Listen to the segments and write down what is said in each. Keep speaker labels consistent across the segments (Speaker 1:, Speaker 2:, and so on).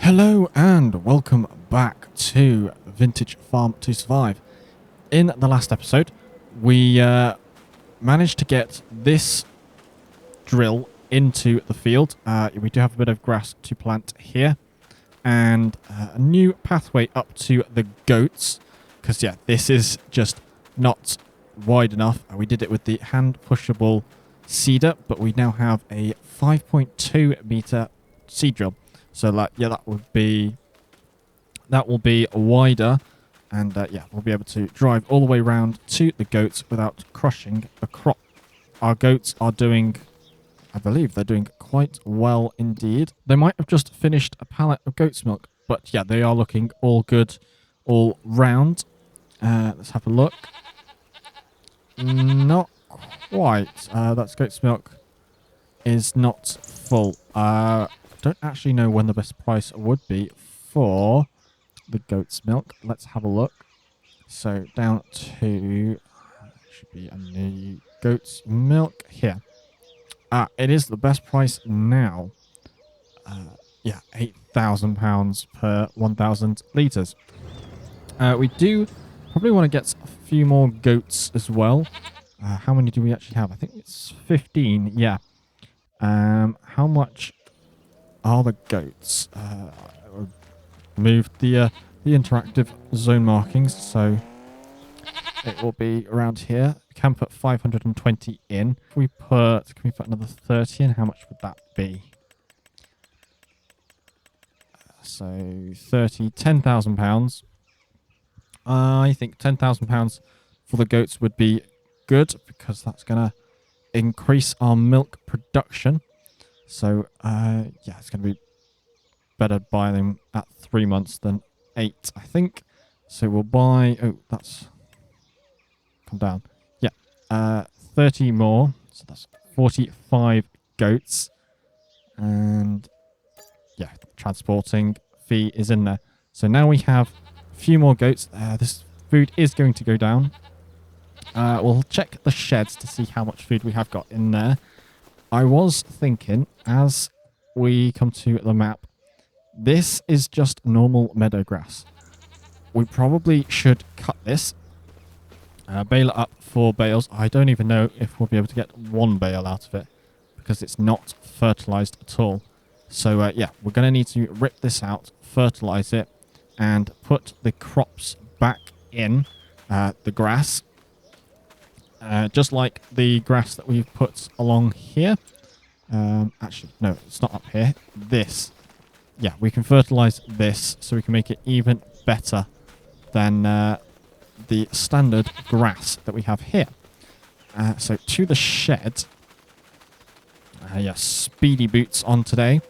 Speaker 1: Hello and welcome back to Vintage Farm to Survive. In the last episode, we managed to get this drill into the field. We do have a bit of grass to plant here and a new pathway up to the goats because, yeah, this is just not wide enough. We did it with the hand pushable seeder, but we now have a 5.2 meter seed drill. So that will be wider, and we'll be able to drive all the way around to the goats without crushing the crop. Our goats are doing, I believe they're doing quite well indeed. They might have just finished a pallet of goat's milk, but yeah, they are looking all good all round. Let's have a look. Not quite. That's goat's milk is not full. Don't actually know when the best price would be for the goat's milk. Let's have a look. So down to should be a new goat's milk here. It is the best price now. £8,000 per 1,000 litres. We do probably want to get a few more goats as well. How many do we actually have? I think it's 15. Yeah. How much are the goats? Moved the interactive zone markings, so it will be around here. We can put 520 in. If we can we put another 30 in? How much would that be? So 30, £10,000. I think £10,000 for the goats would be good because that's gonna increase our milk production. So, it's going to be better buying them at 3 months than 8, I think. So we'll buy... Oh, that's... Come down. Yeah, 30 more. So that's 45 goats. And, yeah, transporting fee is in there. So now we have a few more goats. This food is going to go down. We'll check the sheds to see how much food we have got in there. I was thinking, as we come to the map, this is just normal meadow grass. We probably should cut this, bale it up 4 bales. I don't even know if we'll be able to get 1 bale out of it because it's not fertilized at all. So, we're going to need to rip this out, fertilize it, and put the crops back in the grass. Just like the grass that we've put along here. Actually, no, it's not up here. This. Yeah, we can fertilize this so we can make it even better than the standard grass that we have here. So to the shed. Speedy boots on today.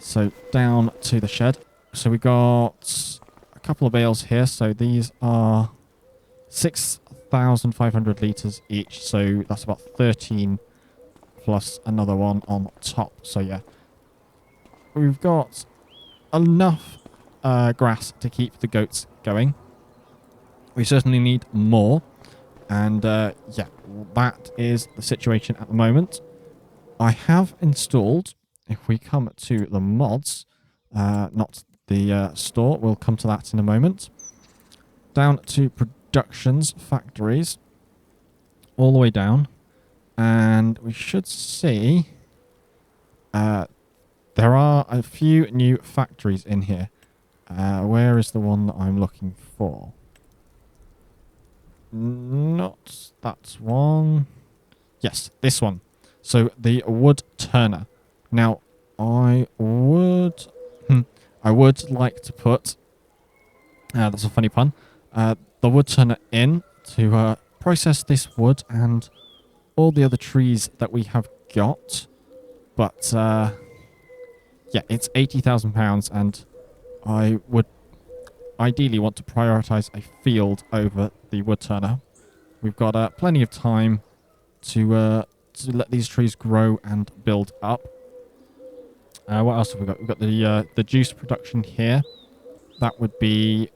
Speaker 1: So down to the shed. So we got a couple of bales here. So these are 6,500 litres each, so that's about 13 plus another one on top. So yeah, we've got enough grass to keep the goats going. We certainly need more, and that is the situation at the moment. I have installed, if we come to the mods, not the store, we'll come to that in a moment, down to productions, factories, all the way down, and we should see there are a few new factories in here. Where is the one that I'm looking for? Not that one. Yes, this one. So the wood turner. Now I would like to put that's a funny pun, the wood turner in to process this wood and all the other trees that we have got. But, it's £80,000 and I would ideally want to prioritise a field over the wood turner. We've got plenty of time to let these trees grow and build up. What else have we got? We've got the juice production here. That would be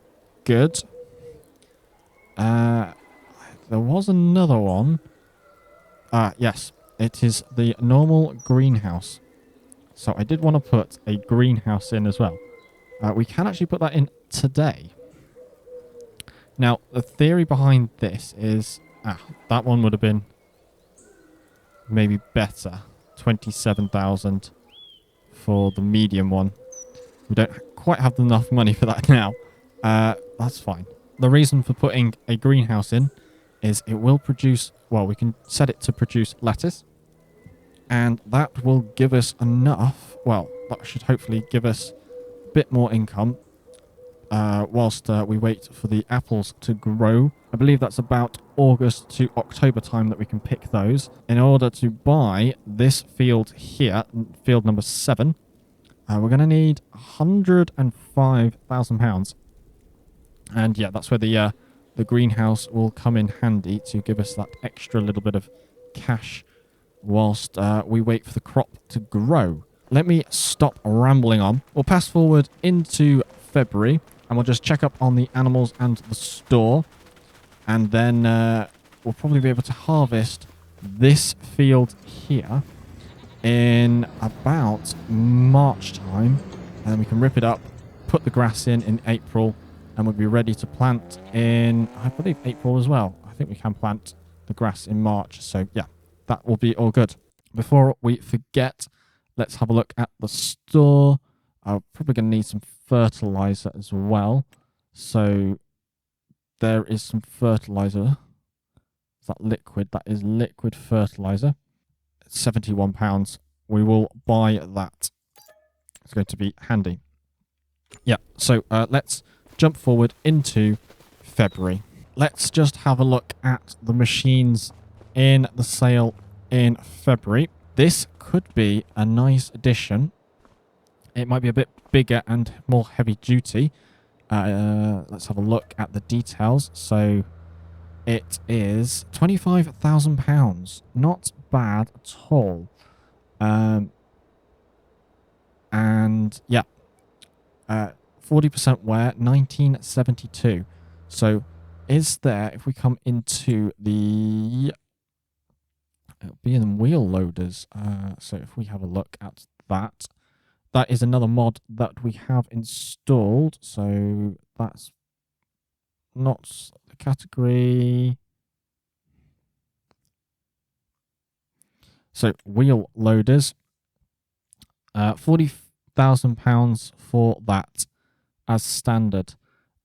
Speaker 1: good. There was another one. Yes, it is the normal greenhouse. So I did want to put a greenhouse in as well. We can actually put that in today. Now, the theory behind this is... that one would have been maybe better. 27,000 for the medium one. We don't quite have enough money for that now. That's fine. The reason for putting a greenhouse in is it will produce... Well, we can set it to produce lettuce. And that will give us enough... Well, that should hopefully give us a bit more income whilst we wait for the apples to grow. I believe that's about August to October time that we can pick those. In order to buy this field here, field number 7, we're going to need £105,000. And yeah, that's where the greenhouse will come in handy to give us that extra little bit of cash whilst we wait for the crop to grow. Let me stop rambling on. We'll pass forward into February and we'll just check up on the animals and the store. And then we'll probably be able to harvest this field here in about March time. And then we can rip it up, put the grass in April, and we'll be ready to plant in, I believe, April as well. I think we can plant the grass in March. So yeah, that will be all good. Before we forget, let's have a look at the store. I'm probably going to need some fertilizer as well. So there is some fertilizer. Is that liquid? That is liquid fertilizer. £71. We will buy that. It's going to be handy. Yeah, so let's jump forward into February. Let's just have a look at the machines in the sale in February. This could be a nice addition. It might be a bit bigger and more heavy duty. Let's have a look at the details. So it is £25,000. Not bad at all. And yeah, 40% wear, 1972. So is there, if we come into the, it'll be in wheel loaders. So if we have a look at that, that is another mod that we have installed. So that's not the category. So wheel loaders, £40,000 for that as standard.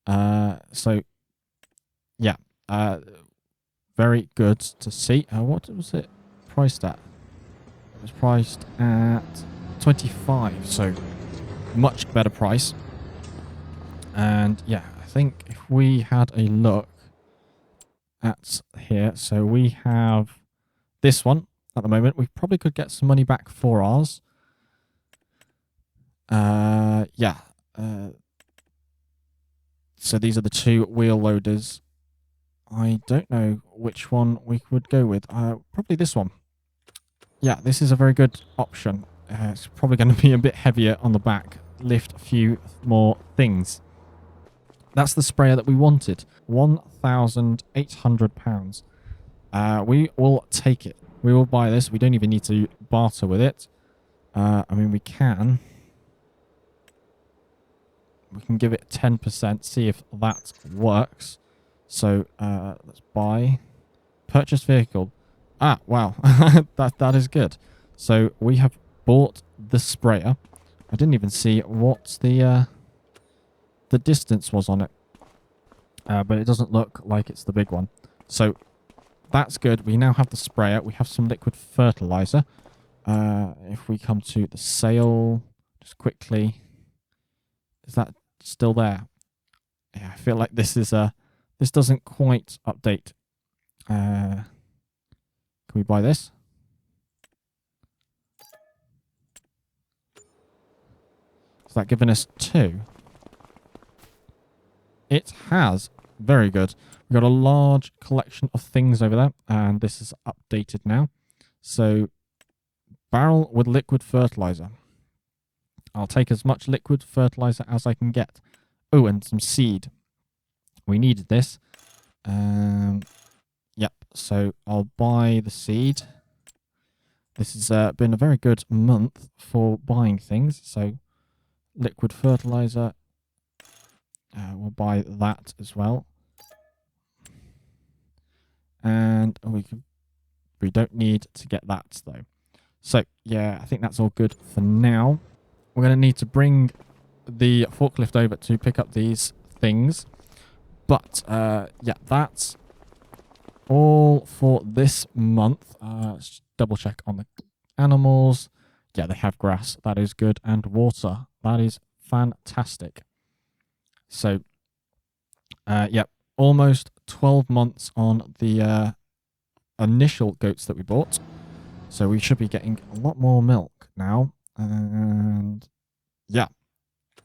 Speaker 1: So yeah, very good to see. What was it priced at? It was priced at 25, so much better price. And yeah, I think if we had a look at here, so we have this one at the moment. We probably could get some money back for ours. Yeah. So these are the two wheel loaders. I don't know which one we would go with. Probably this one. Yeah, this is a very good option. It's probably going to be a bit heavier on the back. Lift a few more things. That's the sprayer that we wanted. £1,800. We will take it. We will buy this. We don't even need to barter with it. I mean, we can. We can give it 10%, see if that works. So let's buy. Purchase vehicle. Ah, wow. that is good. So we have bought the sprayer. I didn't even see what the distance was on it. But it doesn't look like it's the big one. So that's good. We now have the sprayer. We have some liquid fertilizer. If we come to the sale, just quickly. Is that still there? Yeah, I feel like this is this doesn't quite update. Can we buy this? Is that giving us 2? It has. Very good. We've got a large collection of things over there, and this is updated now. So, barrel with liquid fertilizer. I'll take as much liquid fertilizer as I can get. Oh, and some seed. We needed this. Yep, so I'll buy the seed. This has been a very good month for buying things. So, liquid fertilizer. We'll buy that as well. And we don't need to get that, though. So, yeah, I think that's all good for now. We're going to need to bring the forklift over to pick up these things. But, yeah, that's all for this month. Let's double check on the animals. Yeah, they have grass. That is good. And water. That is fantastic. So, yeah, almost 12 months on the initial goats that we bought. So we should be getting a lot more milk now. And yeah,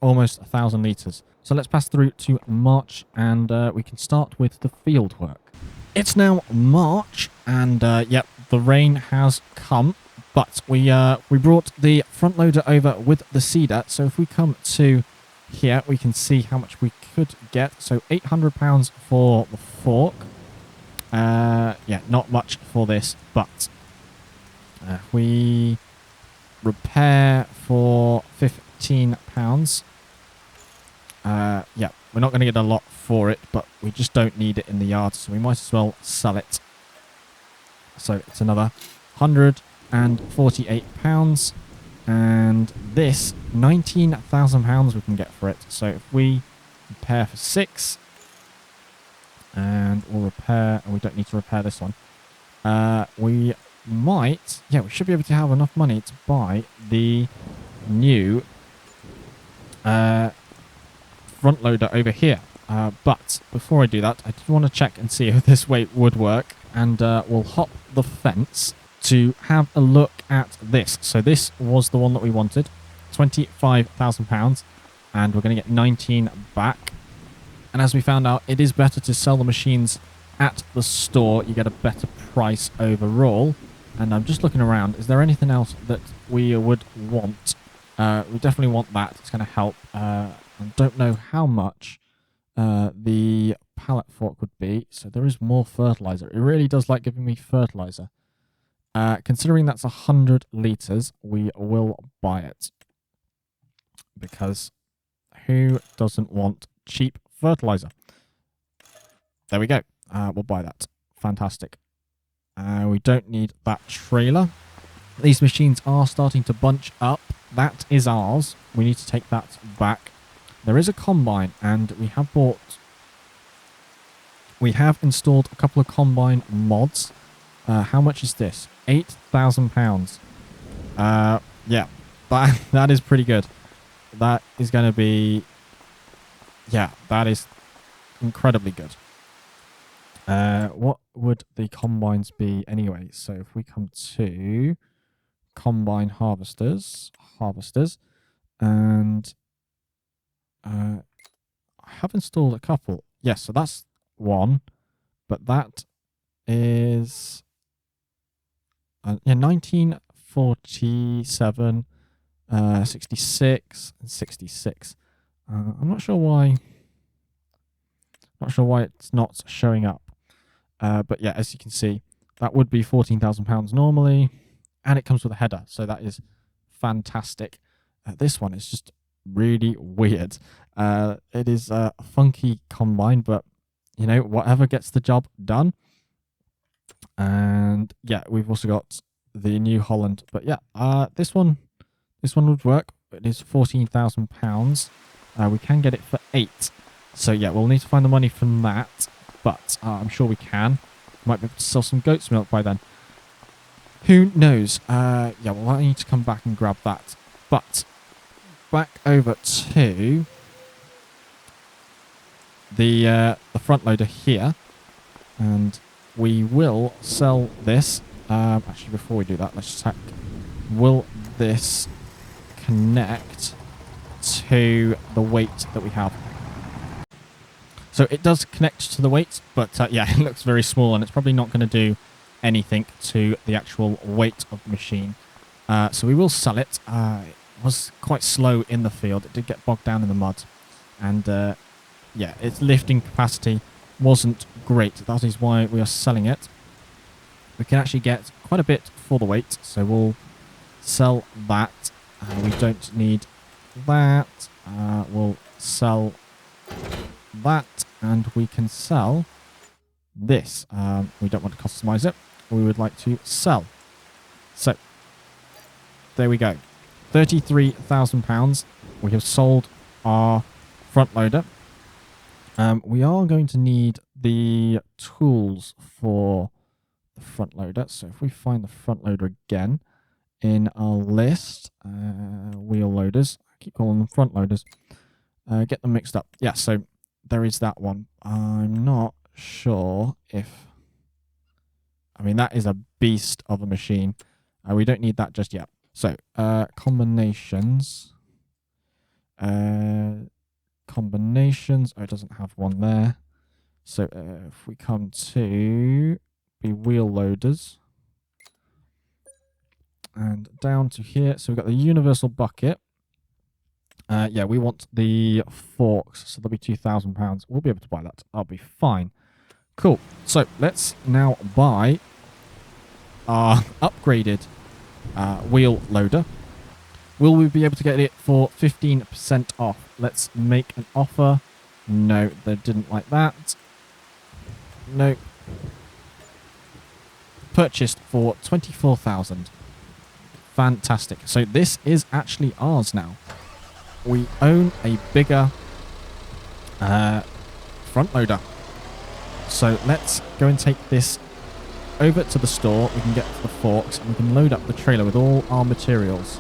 Speaker 1: almost 1,000 litres. So let's pass through to March, and we can start with the field work. It's now March, and yep, the rain has come, but we brought the front loader over with the seeder. So if we come to here, we can see how much we could get. So £800 for the fork. Yeah, not much for this, but we repair for £15. Yeah, we're not going to get a lot for it, but we just don't need it in the yard, so we might as well sell it. So it's another £148, and this £19,000 we can get for it. So if we repair for 6, and we'll repair, and we don't need to repair this one. We might, yeah, we should be able to have enough money to buy the new front loader over here. But before I do that, I did want to check and see if this weight would work, and we'll hop the fence to have a look at this. So this was the one that we wanted, £25,000, and we're going to get 19 back. And as we found out, it is better to sell the machines at the store. You get a better price overall. And I'm just looking around. Is there anything else that we would want? We definitely want that. It's going to help. I don't know how much the pallet fork would be. So there is more fertilizer. It really does like giving me fertilizer. Considering that's 100 litres, we will buy it. Because who doesn't want cheap fertilizer? There we go. We'll buy that. Fantastic. We don't need that trailer. These machines are starting to bunch up. That is ours. We need to take that back. There is a combine, and we have installed a couple of combine mods. How much is this? £8,000. Yeah, that is pretty good. That is going to be, yeah, that is incredibly good. What would the combines be anyway? So if we come to combine harvesters, and I have installed a couple. Yes, so that's one, but that is yeah, 1947, 66, and 66. I'm not sure why. Not sure why it's not showing up. But yeah, as you can see, that would be £14,000 normally, and it comes with a header, so that is fantastic. This one is just really weird. It is a funky combine, but you know, whatever gets the job done. And yeah, we've also got the New Holland, but yeah, this one would work. It is £14,000. We can get it for 8. So yeah, we'll need to find the money from that, but I'm sure we can. Might be able to sell some goat's milk by then. Who knows? Yeah, well, I need to come back and grab that. But back over to the front loader here, and we will sell this. Actually, before we do that, let's check. Will this connect to the weight that we have? So it does connect to the weight, but yeah, it looks very small, and it's probably not going to do anything to the actual weight of the machine. So we will sell it. It was quite slow in the field. It did get bogged down in the mud. And yeah, its lifting capacity wasn't great. That is why we are selling it. We can actually get quite a bit for the weight, so we'll sell that. We don't need that. We'll sell that, and we can sell this. We don't want to customize it. We would like to sell. So, there we go. £33,000. We have sold our front loader. We are going to need the tools for the front loader. So if we find the front loader again in our list, wheel loaders, I keep calling them front loaders, get them mixed up. Yeah, so there is that one. I'm not sure if... I mean, that is a beast of a machine. We don't need that just yet. So, combinations. Combinations. Oh, it doesn't have one there. So, if we come to the wheel loaders. And down to here. So, we've got the universal bucket. Yeah, we want the forks. So, that'll be £2,000. We'll be able to buy that. I'll be fine. Cool. So, let's now buy our upgraded wheel loader. Will we be able to get it for 15% off? Let's make an offer. No, they didn't like that. No. Purchased for 24,000. Fantastic. So this is actually ours now. We own a bigger front loader. So let's go and take this over to the store. We can get the forks and we can load up the trailer with all our materials.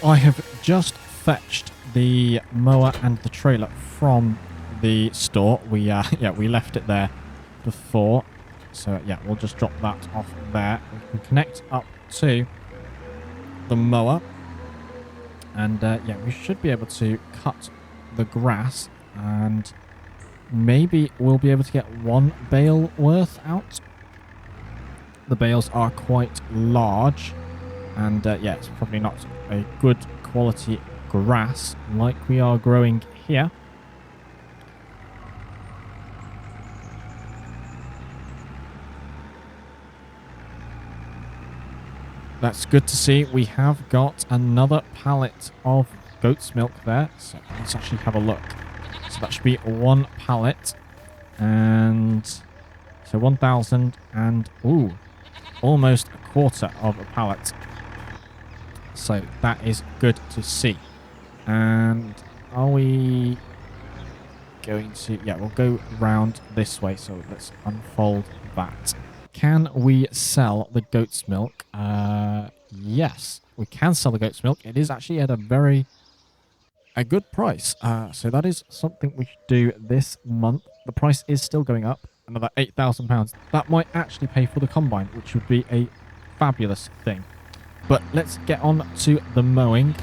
Speaker 1: I have just fetched the mower and the trailer from the store. We left it there before. So yeah, we'll just drop that off there. We can connect up to the mower. And yeah, we should be able to cut the grass and maybe we'll be able to get one bale worth out. The bales are quite large. And yeah, it's probably not a good quality grass like we are growing here. That's good to see. We have got another pallet of goat's milk there. So let's actually have a look. So that should be one pallet. And so 1,000 and ooh, almost a quarter of a pallet. So that is good to see. And are we going to... Yeah, we'll go round this way. So let's unfold that. Can we sell the goat's milk? Yes, we can sell the goat's milk. It is actually at a good price. So that is something we should do this month. The price is still going up. Another £8,000. That might actually pay for the combine, which would be a fabulous thing. But let's get on to the mowing.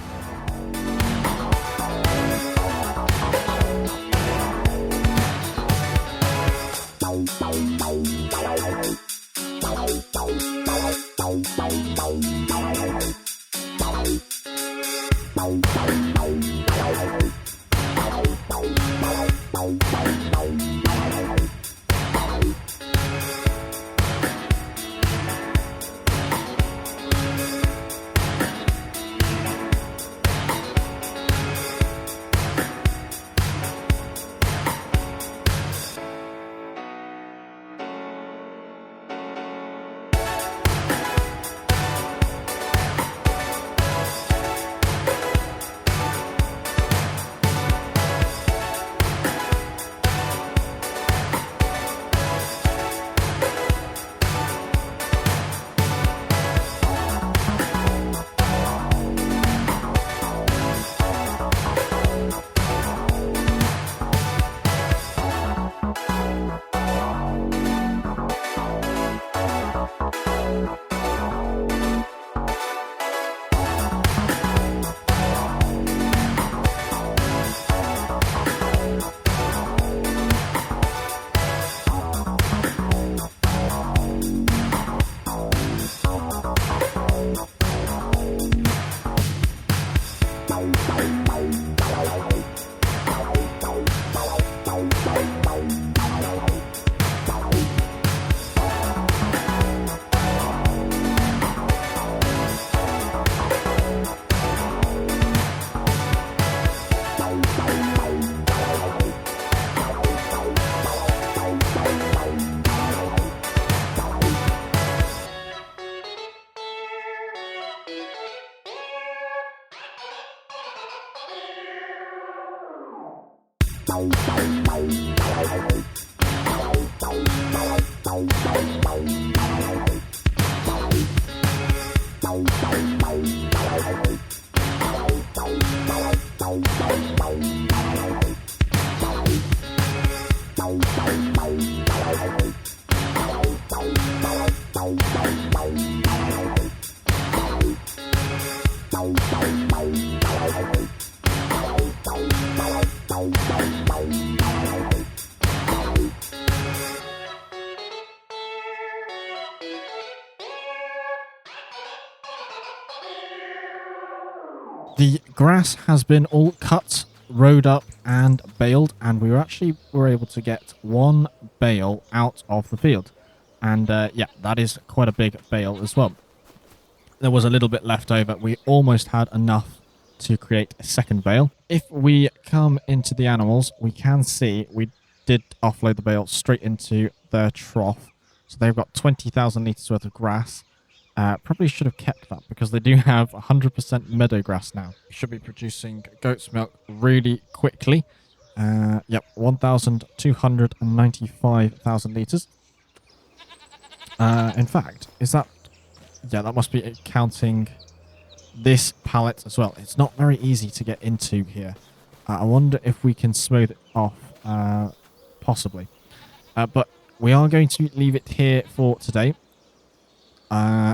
Speaker 1: The grass has been all cut, rowed up and baled, and we were able to get one bale out of the field. And yeah, that is quite a big bale as well. There was a little bit left over. We almost had enough to create a second bale. If we come into the animals, we can see we did offload the bale straight into their trough. So they've got 20,000 litres worth of grass. Probably should have kept that because they do have 100% meadow grass now. We should be producing goat's milk really quickly. Yep, 1,295,000 litres. In fact, is that... Yeah, that must be counting this pallet as well. It's not very easy to get into here. I wonder if we can smooth it off, possibly. But we are going to leave it here for today.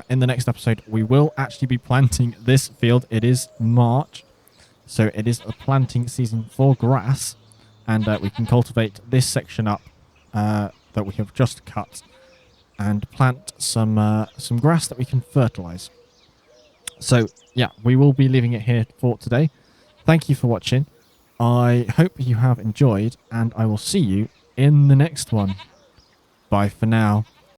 Speaker 1: In the next episode, we will actually be planting this field. It is March, so it is the planting season for grass, and we can cultivate this section up that we have just cut and plant some grass that we can fertilize. So yeah, we will be leaving it here for today. Thank you for watching. I hope you have enjoyed, and I will see you in the next one. Bye for now.